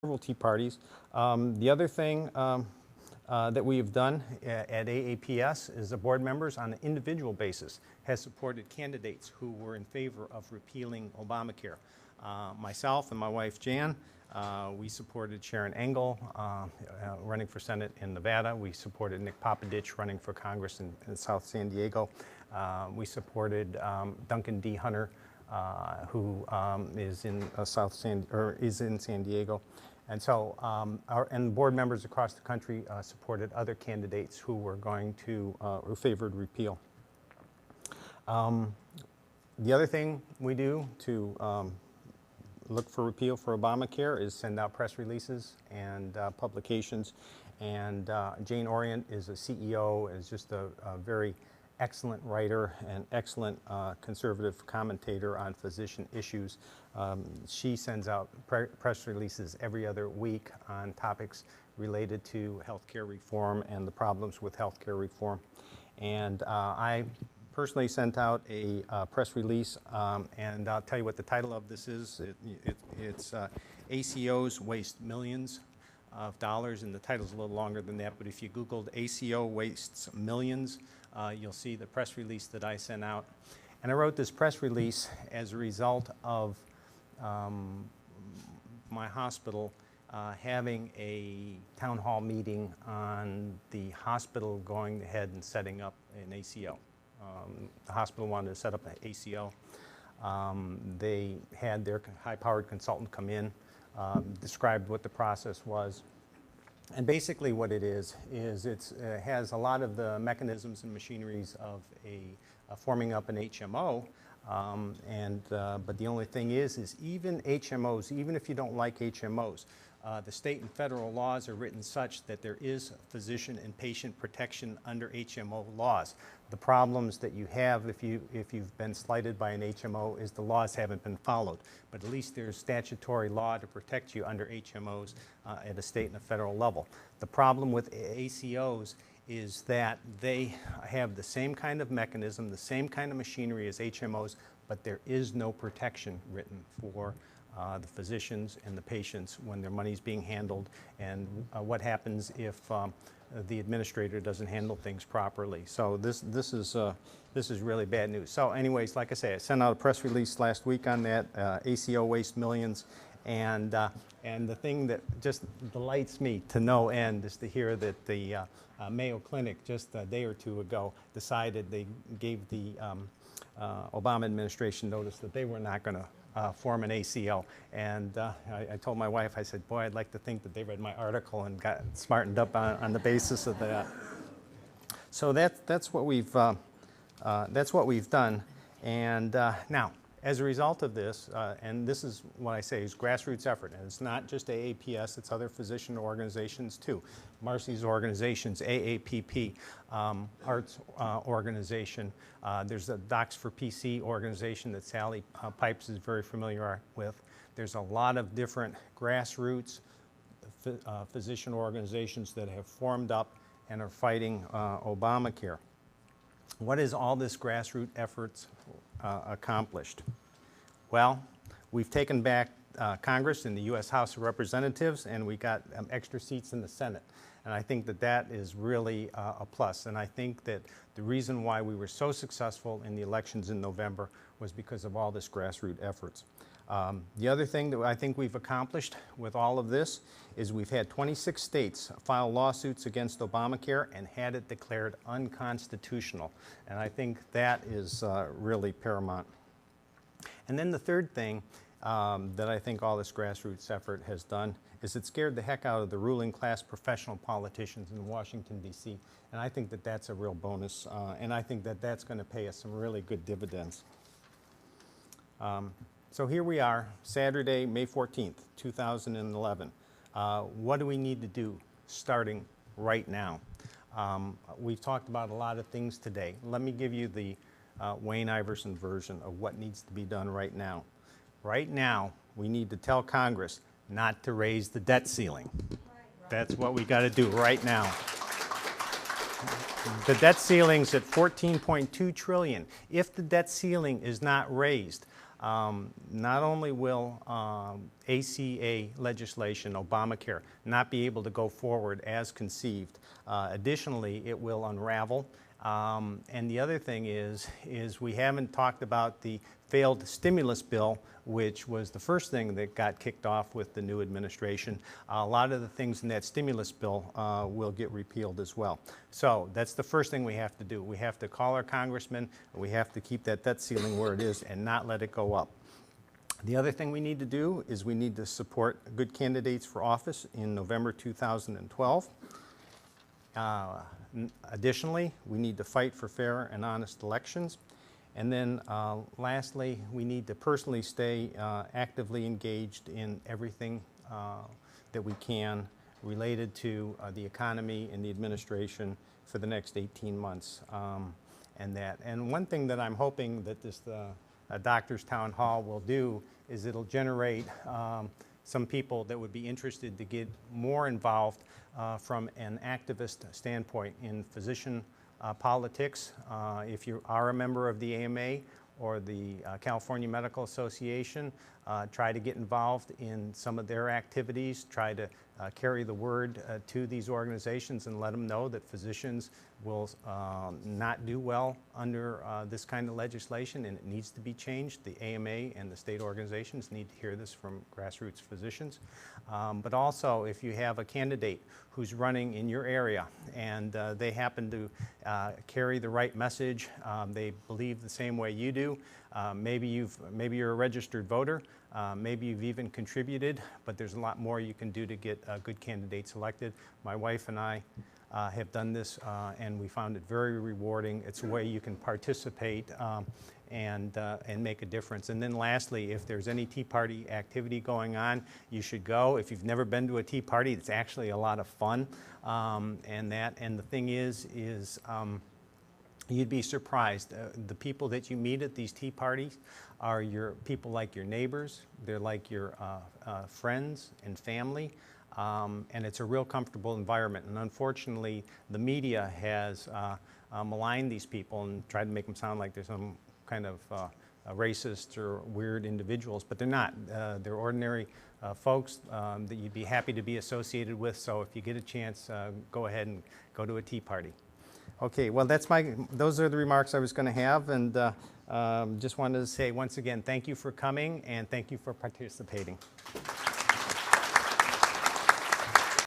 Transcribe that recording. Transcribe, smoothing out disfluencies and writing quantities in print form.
several tea parties. The other thing that we have done at AAPS is the board members on an individual basis has supported candidates who were in favor of repealing Obamacare. Myself and my wife Jan, we supported Sharon Engel running for Senate in Nevada. We supported Nick Popovich running for Congress in South San Diego. We supported Duncan D. Hunter, who is in San Diego. And so and board members across the country supported other candidates who were going to, who favored repeal. The other thing we do to look for repeal for Obamacare is send out press releases and publications. And Jane Orient is a CEO, is just a very excellent writer and excellent conservative commentator on physician issues. She sends out press releases every other week on topics related to healthcare reform and the problems with healthcare reform. And I personally sent out a press release, and I'll tell you what the title of this is. It's ACOs Waste Millions of Dollars, and the title's a little longer than that, but if you Googled ACO Wastes Millions, you'll see the press release that I sent out. And I wrote this press release as a result of my hospital having a town hall meeting on the hospital going ahead and setting up an ACO. The hospital wanted to set up an ACO. They had their high-powered consultant come in, described what the process was. And basically what it is it has a lot of the mechanisms and machineries of forming up an HMO, but the only thing is even HMOs, even if you don't like HMOs, the state and federal laws are written such that there is physician and patient protection under HMO laws. The problems that you have if you've been slighted by an HMO is the laws haven't been followed. But at least there's statutory law to protect you under HMOs at a state and a federal level. The problem with ACOs is that they have the same kind of mechanism, the same kind of machinery as HMOs, but there is no protection written for the physicians and the patients when their money's being handled, and what happens if the administrator doesn't handle things properly. So this is really bad news. So anyways, like I say, I sent out a press release last week on that, ACO Waste Millions, and the thing that just delights me to no end is to hear that the Mayo Clinic just a day or two ago decided they gave the Obama administration notice that they were not going to form an ACO. And I told my wife, I said, boy, I'd like to think that they read my article and got smartened up on the basis of that. So that's what we've done. And now, as a result of this, and this is what I say is grassroots effort, and it's not just AAPS, it's other physician organizations too. Marcy's organizations, AAPP, Arts organization. There's a Docs for PC organization that Sally Pipes is very familiar with. There's a lot of different grassroots physician organizations that have formed up and are fighting Obamacare. What has all this grassroots efforts accomplished? Well, we've taken back Congress in the U.S. House of Representatives, and we got extra seats in the Senate. And I think that that is really a plus. And I think that the reason why we were so successful in the elections in November was because of all this grassroots efforts. The other thing that I think we've accomplished with all of this is we've had 26 states file lawsuits against Obamacare and had it declared unconstitutional. And I think that is really paramount. And then the third thing that I think all this grassroots effort has done is it scared the heck out of the ruling class professional politicians in Washington, D.C. And I think that that's a real bonus. And I think that that's going to pay us some really good dividends. So here we are, Saturday, May 14th, 2011. What do we need to do starting right now? We've talked about a lot of things today. Let me give you the Wayne Iverson version of what needs to be done right now. Right now, we need to tell Congress not to raise the debt ceiling. That's what we got to do right now. The debt ceiling's at $14.2 trillion. If the debt ceiling is not raised, Not only will ACA legislation, Obamacare, not be able to go forward as conceived, additionally, it will unravel. And the other thing is we haven't talked about the failed stimulus bill, which was the first thing that got kicked off with the new administration. A lot of the things in that stimulus bill will get repealed as well. So that's the first thing we have to do. We have to call our congressmen. We have to keep that debt ceiling where it is and not let it go up. The other thing we need to do is we need to support good candidates for office in November 2012. Additionally, we need to fight for fair and honest elections. And then lastly, we need to personally stay actively engaged in everything that we can related to the economy and the administration for the next 18 months. And one thing that I'm hoping that this Doctors Town Hall will do is it'll generate some people that would be interested to get more involved from an activist standpoint in physician politics. If you are a member of the AMA or the California Medical Association, try to get involved in some of their activities, try to carry the word to these organizations and let them know that physicians will not do well under this kind of legislation, and it needs to be changed. The AMA and the state organizations need to hear this from grassroots physicians. But also, if you have a candidate who's running in your area and they happen to carry the right message, they believe the same way you do, maybe you're a registered voter, maybe you've even contributed, but there's a lot more you can do to get good candidates elected. My wife and I have done this and we found it very rewarding. It's a way you can participate and make a difference. And then lastly, if there's any Tea Party activity going on, you should go. If you've never been to a Tea Party, it's actually a lot of fun. And the thing is you'd be surprised. The people that you meet at these tea parties are your people like your neighbors. They're like your friends and family. And it's a real comfortable environment. And unfortunately, the media has maligned these people and tried to make them sound like they're some kind of racist or weird individuals, but they're not. They're ordinary folks that you'd be happy to be associated with. So if you get a chance, go ahead and go to a tea party. Okay, well, those are the remarks I was going to have, and just wanted to say once again, thank you for coming and thank you for participating.